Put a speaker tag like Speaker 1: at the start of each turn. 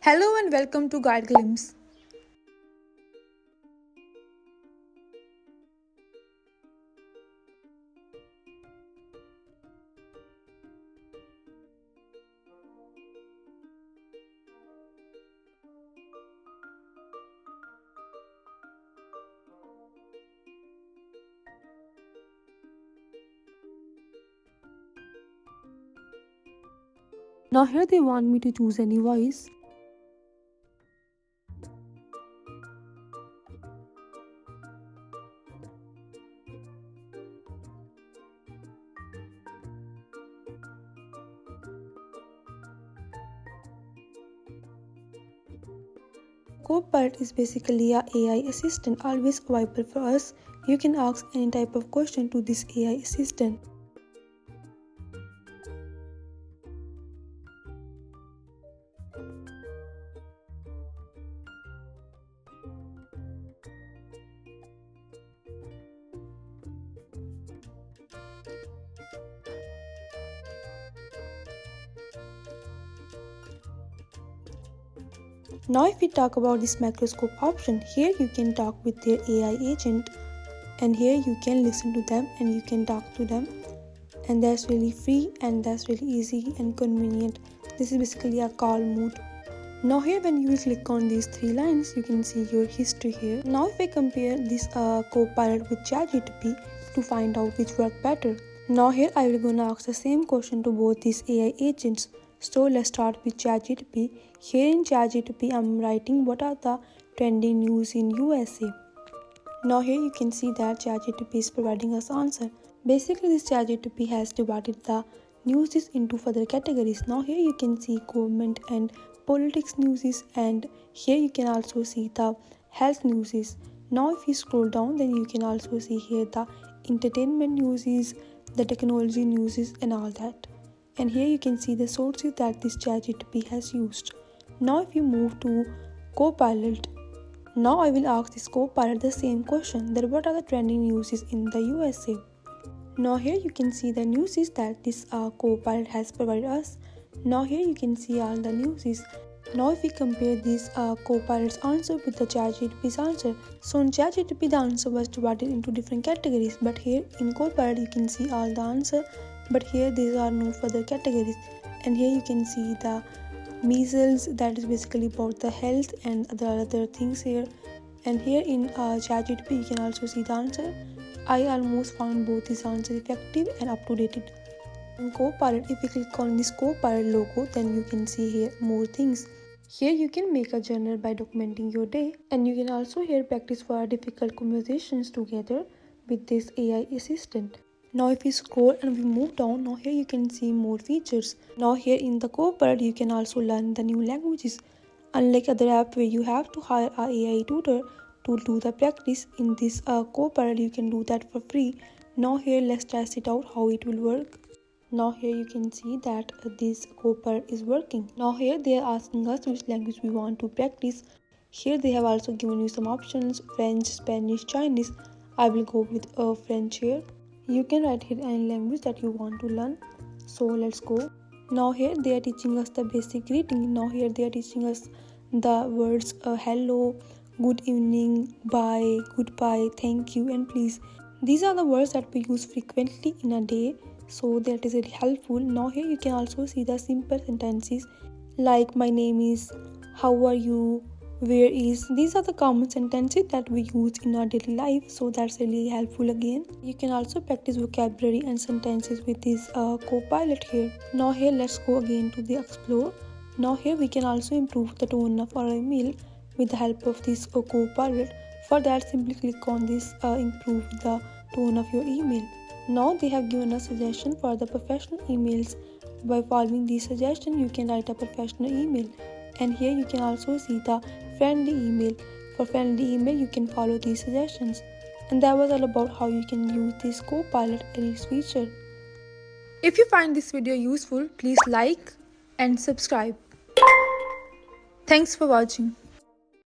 Speaker 1: Hello and welcome to Guide Glimpse. Now here they want me to choose any voice. Copilot is basically a AI assistant, always available for us. You can ask any type of question to this AI assistant. Now if we talk about this Microsoft option, here you can talk with their AI agent, and here you can listen to them and you can talk to them, and that's really free and that's really easy and convenient. This is basically a call mode. Now here when you will click on these three lines, you can see your history here. Now if I compare this Copilot with ChatGPT to find out which work better. Now here I will gonna ask the same question to both these AI agents. So let's start with ChatGPT. Here in ChatGPT I'm writing what are the trending news in USA. Now here you can see that ChatGPT is providing us answer. Basically this ChatGPT has divided the news into further categories. Now here you can see government and politics news, and here you can also see the health news. Now if you scroll down, then you can also see here the entertainment news, the technology news and all that. And here you can see the sources that this ChatGPT has used. Now if you move to Copilot, now I will ask this Copilot the same question, that what are the trending news in the USA. Now here you can see the news that this Copilot has provided us. Now here you can see all the news. Now if we compare this Copilot's answer with the ChatGPT's answer, so in ChatGPT the answer was divided into different categories, but here in Copilot you can see all the answer, but here there are no further categories. And here you can see the measles, that is basically about the health and the other things here. And here in ChatGPT you can also see the answer. I almost found both these answers effective and up to date. In Copilot, if you click on this Copilot logo, then you can see here more things. Here you can make a journal by documenting your day, and you can also here practice for difficult conversations together with this AI assistant. Now if we scroll and we move down, now here you can see more features. Now here in the Copilot you can also learn the new languages. Unlike other app where you have to hire a AI tutor to do the practice, in this Copilot you can do that for free. Now here let's test it out how it will work. Now here you can see that this Copilot is working. Now here they are asking us which language we want to practice. Here they have also given you some options: French, Spanish, Chinese. I will go with French here. You can write here any language that you want to learn. So let's go. Now here they are teaching us the basic greeting. Now here they are teaching us the words hello, good evening, bye, goodbye, thank you and please. These are the words that we use frequently in a day, so that is very helpful. Now here you can also see the simple sentences like my name is, how are you, where is. These are the common sentences that we use in our daily life, so that's really helpful again. You can also practice vocabulary and sentences with this Copilot here. Now here let's go again to the explore. Now here we can also improve the tone of our email with the help of this Copilot. For that, simply click on this improve the tone of your email. Now they have given us suggestion for the professional emails. By following these suggestions, you can write a professional email. And here you can also see the friendly email. For friendly email, you can follow these suggestions. And that was all about how you can use this Copilot and its feature. If you find this video useful, please like and subscribe. Thanks for watching.